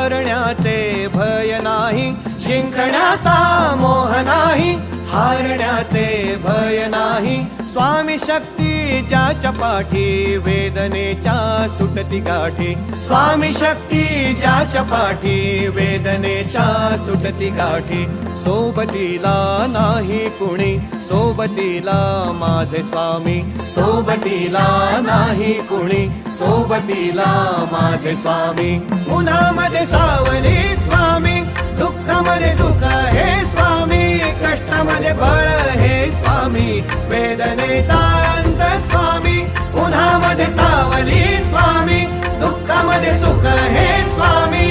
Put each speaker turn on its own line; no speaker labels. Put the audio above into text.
हारण्याचे भय नाही, जिंकण्याचा मोह नाही, हारण्याचे भय नाही. स्वामी शक्ती ज्याच्या पाठी, वेदनेच्या सुटती गाठी. स्वामी शक्ती ज्याच्या पाठी, वेदनेच्या सुटती गाठी. सोबतीला नाही कुणी, सोबतीला माझे स्वामी. सोबतीला नाही कुणी, सोबतीला माझे स्वामी. उन्हामध्ये सावली स्वामी, दुःखामध्ये सुख हे स्वामी, कष्टामध्ये बळ हे स्वामी, वेदनेचा अंत स्वामी. उन्हामध्ये सावली स्वामी, दुःखामध्ये सुख हे स्वामी,